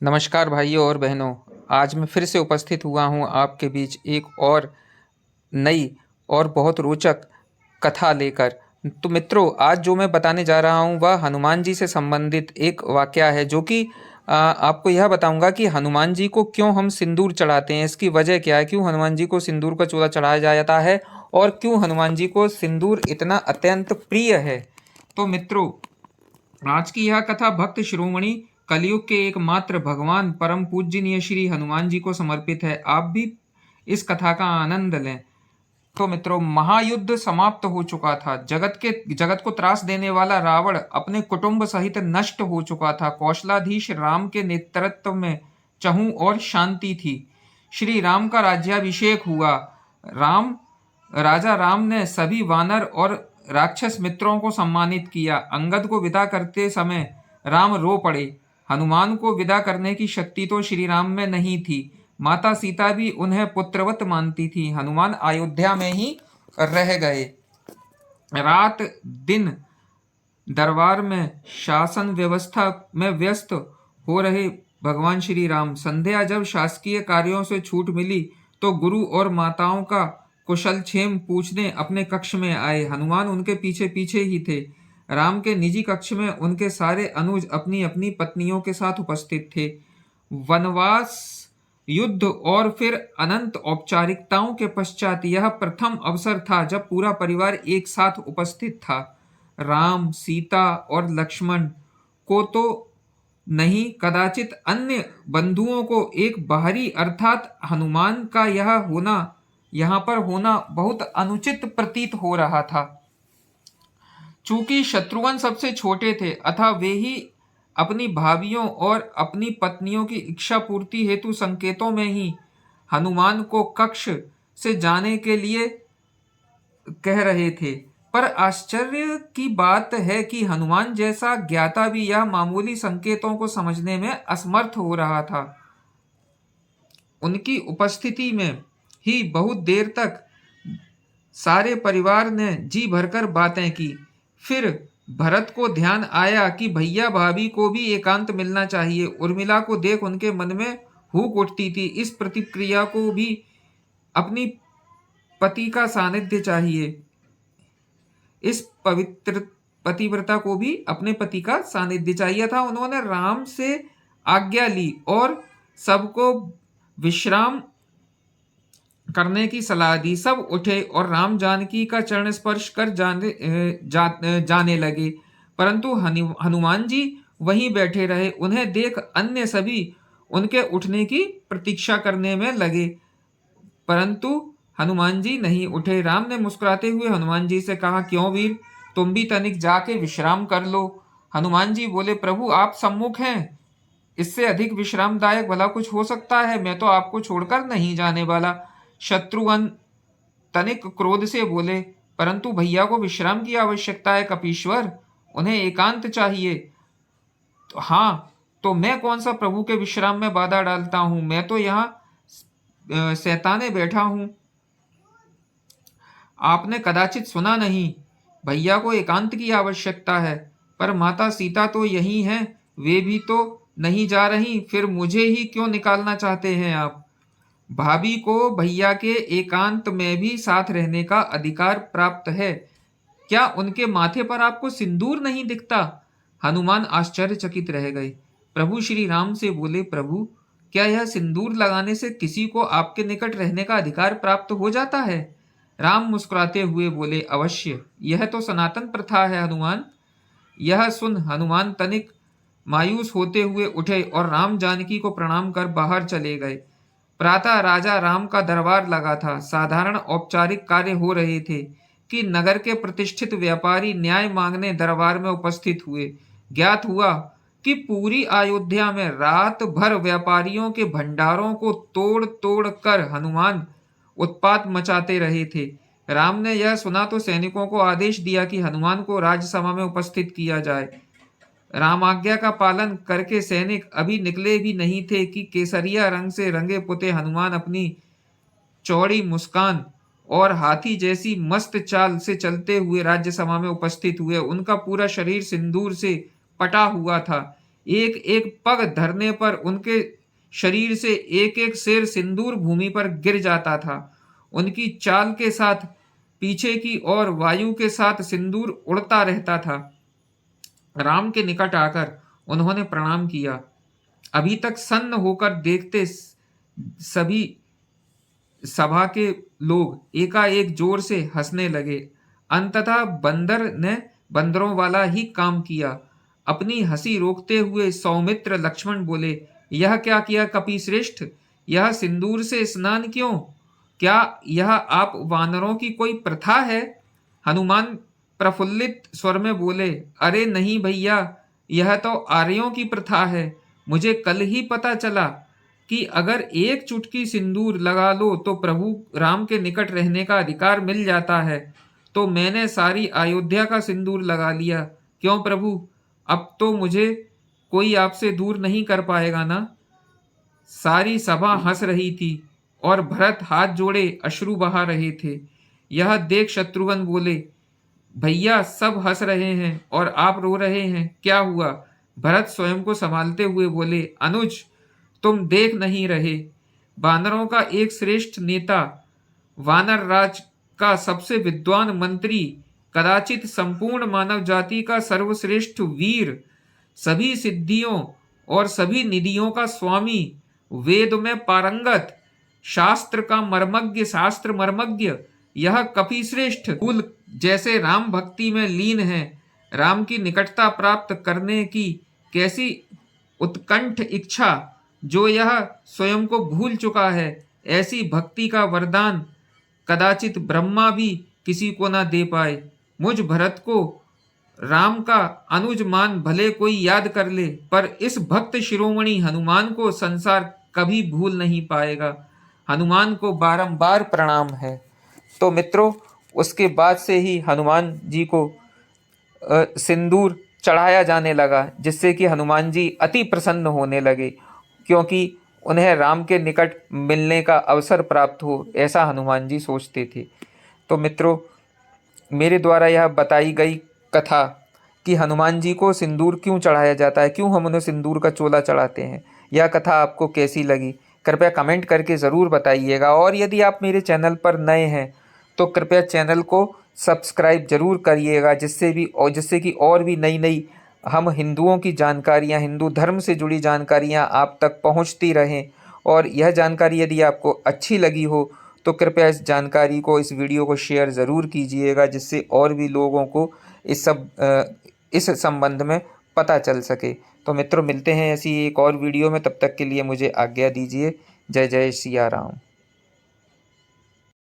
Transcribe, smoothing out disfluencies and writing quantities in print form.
नमस्कार भाइयों और बहनों। आज मैं फिर से उपस्थित हुआ हूँ आपके बीच एक और नई और बहुत रोचक कथा लेकर। तो मित्रों, आज जो मैं बताने जा रहा हूँ वह हनुमान जी से संबंधित एक वाकया है, जो कि आपको यह बताऊंगा कि हनुमान जी को क्यों हम सिंदूर चढ़ाते हैं, इसकी वजह क्या है, क्यों हनुमान जी को सिंदूर का चूड़ा चढ़ाया जाता है और क्यों हनुमान जी को सिंदूर इतना अत्यंत प्रिय है। तो मित्रों, आज की यह कथा भक्त शिरोमणि कलयुग के एकमात्र भगवान परम पूजनीय श्री हनुमान जी को समर्पित है। आप भी इस कथा का आनंद लें। तो मित्रों, महायुद्ध समाप्त हो चुका था। जगत को त्रास देने वाला रावण अपने कुटुंब सहित नष्ट हो चुका था। कौशलाधीश राम के नेतृत्व में चहुं और शांति थी। श्री राम का राज्याभिषेक हुआ। राम राजा राम ने सभी वानर और राक्षस मित्रों को सम्मानित किया। अंगद को विदा करते समय राम रो पड़े। हनुमान को विदा करने की शक्ति तो श्री राम में नहीं थी। माता सीता भी उन्हें पुत्रवत मानती थी। हनुमान अयोध्या में ही रह गए। रात दिन दरबार में शासन व्यवस्था में व्यस्त हो रहे भगवान श्री राम संध्या जब शासकीय कार्यों से छूट मिली तो गुरु और माताओं का कुशल क्षेम पूछने अपने कक्ष में आए। हनुमान उनके पीछे पीछे ही थे। राम के निजी कक्ष में उनके सारे अनुज अपनी अपनी पत्नियों के साथ उपस्थित थे। वनवास, युद्ध और फिर अनंत औपचारिकताओं के पश्चात यह प्रथम अवसर था जब पूरा परिवार एक साथ उपस्थित था। राम, सीता और लक्ष्मण को तो नहीं, कदाचित अन्य बंधुओं को एक बाहरी अर्थात हनुमान का यहाँ पर होना बहुत अनुचित प्रतीत हो रहा था। चूंकि शत्रुघ्न सबसे छोटे थे अतः वे ही अपनी भाभियों और अपनी पत्नियों की इच्छा पूर्ति हेतु संकेतों में ही हनुमान को कक्ष से जाने के लिए कह रहे थे। पर आश्चर्य की बात है कि हनुमान जैसा ज्ञाता भी यह मामूली संकेतों को समझने में असमर्थ हो रहा था। उनकी उपस्थिति में ही बहुत देर तक सारे परिवार ने जी भरकर बातें की। फिर भरत को ध्यान आया कि भैया भाभी को भी एकांत मिलना चाहिए। उर्मिला को देख उनके मन में हुक उठती थी। इस प्रतिक्रिया को भी अपनी पति का सानिध्य चाहिए। इस पवित्र पतिव्रता को भी अपने पति का सानिध्य चाहिए था। उन्होंने राम से आज्ञा ली और सबको विश्राम करने की सलाह दी। सब उठे और राम जानकी का चरण स्पर्श कर जाने लगे, परंतु हनुमान जी वहीं बैठे रहे। उन्हें देख अन्य सभी उनके उठने की प्रतीक्षा करने में लगे, परंतु हनुमान जी नहीं उठे। राम ने मुस्कुराते हुए हनुमान जी से कहा, क्यों वीर, तुम भी तनिक जाके विश्राम कर लो। हनुमान जी बोले, प्रभु आप सम्मुख हैं, इससे अधिक विश्रामदायक भला कुछ हो सकता है। मैं तो आपको छोड़कर नहीं जाने वाला। शत्रुघ्न तनिक क्रोध से बोले, परंतु भैया को विश्राम की आवश्यकता है कपीश्वर, उन्हें एकांत चाहिए। तो हाँ, तो मैं कौन सा प्रभु के विश्राम में बाधा डालता हूं, मैं तो यहाँ सैताने बैठा हूं। आपने कदाचित सुना नहीं, भैया को एकांत की आवश्यकता है। पर माता सीता तो यही हैं, वे भी तो नहीं जा रही, फिर मुझे ही क्यों निकालना चाहते हैं आप? भाभी को भैया के एकांत में भी साथ रहने का अधिकार प्राप्त है। क्या उनके माथे पर आपको सिंदूर नहीं दिखता? हनुमान आश्चर्यचकित रह गए। प्रभु श्री राम से बोले, प्रभु क्या यह सिंदूर लगाने से किसी को आपके निकट रहने का अधिकार प्राप्त हो जाता है? राम मुस्कुराते हुए बोले, अवश्य, यह तो सनातन प्रथा है हनुमान। यह सुन हनुमान तनिक मायूस होते हुए उठे और राम जानकी को प्रणाम कर बाहर चले गए। प्रातः राजा राम का दरबार लगा था। साधारण औपचारिक कार्य हो रहे थे कि नगर के प्रतिष्ठित व्यापारी न्याय मांगने दरबार में उपस्थित हुए। ज्ञात हुआ कि पूरी अयोध्या में रात भर व्यापारियों के भंडारों को तोड़ तोड़ कर हनुमान उत्पात मचाते रहे थे। राम ने यह सुना तो सैनिकों को आदेश दिया कि हनुमान को राजसभा में उपस्थित किया जाए। राम आज्ञा का पालन करके सैनिक अभी निकले भी नहीं थे कि केसरिया रंग से रंगे पुते हनुमान अपनी चौड़ी मुस्कान और हाथी जैसी मस्त चाल से चलते हुए राज्यसभा में उपस्थित हुए। उनका पूरा शरीर सिंदूर से पटा हुआ था। एक एक पग धरने पर उनके शरीर से एक एक शेर सिंदूर भूमि पर गिर जाता था। उनकी चाल के साथ पीछे की ओर वायु के साथ सिंदूर उड़ता रहता था। राम के निकट आकर उन्होंने प्रणाम किया। अभी तक सन्न होकर देखते सभी सभा के लोग एकाएक जोर से हंसने लगे। अंततः बंदर ने बंदरों वाला ही काम किया। अपनी हंसी रोकते हुए सौमित्र लक्ष्मण बोले, यह क्या किया कपिश्रेष्ठ? यह सिंदूर से स्नान क्यों? क्या यह आप वानरों की कोई प्रथा है? हनुमान प्रफुल्लित स्वर में बोले, अरे नहीं भैया, यह तो आर्यों की प्रथा है। मुझे कल ही पता चला कि अगर एक चुटकी सिंदूर लगा लो तो प्रभु राम के निकट रहने का अधिकार मिल जाता है। तो मैंने सारी अयोध्या का सिंदूर लगा लिया। क्यों प्रभु, अब तो मुझे कोई आपसे दूर नहीं कर पाएगा ना? सारी सभा हंस रही थी और भरत हाथ जोड़े अश्रु बहा रहे थे। यह देख शत्रुघ्न बोले, भैया सब हंस रहे हैं और आप रो रहे हैं, क्या हुआ? भरत स्वयं को संभालते हुए बोले, अनुज तुम देख नहीं रहे, वानरों का एक श्रेष्ठ नेता, वानर राज का सबसे विद्वान मंत्री, कदाचित संपूर्ण मानव जाति का सर्वश्रेष्ठ वीर, सभी सिद्धियों और सभी निधियों का स्वामी, वेद में पारंगत, शास्त्र मर्मज्ञ, यह कपिश्रेष्ठ कुल जैसे राम भक्ति में लीन है, राम की निकटता प्राप्त करने की कैसी उत्कंठ इच्छा, जो यह स्वयं को भूल चुका है, ऐसी भक्ति का वरदान कदाचित ब्रह्मा भी किसी को ना दे पाए। मुझ भरत को राम का अनुज मान भले कोई याद कर ले, पर इस भक्त शिरोमणि हनुमान को संसार कभी भूल नहीं पाएगा। हनुमान को बारंबार प्रणाम है। तो मित्रों, उसके बाद से ही हनुमान जी को सिंदूर चढ़ाया जाने लगा, जिससे कि हनुमान जी अति प्रसन्न होने लगे, क्योंकि उन्हें राम के निकट मिलने का अवसर प्राप्त हो, ऐसा हनुमान जी सोचते थे। तो मित्रों, मेरे द्वारा यह बताई गई कथा कि हनुमान जी को सिंदूर क्यों चढ़ाया जाता है, क्यों हम उन्हें सिंदूर का चोला चढ़ाते हैं, यह कथा आपको कैसी लगी कृपया कमेंट करके ज़रूर बताइएगा। और यदि आप मेरे चैनल पर नए हैं तो कृपया चैनल को सब्सक्राइब जरूर करिएगा, जिससे कि और भी नई नई हम हिंदुओं की जानकारियां, हिंदू धर्म से जुड़ी जानकारियां आप तक पहुंचती रहें। और यह जानकारी यदि आपको अच्छी लगी हो तो कृपया इस जानकारी को, इस वीडियो को शेयर ज़रूर कीजिएगा, जिससे और भी लोगों को इस संबंध में पता चल सके। तो मित्रों, मिलते हैं ऐसी एक और वीडियो में, तब तक के लिए मुझे आज्ञा दीजिए। जय जय सिया राम।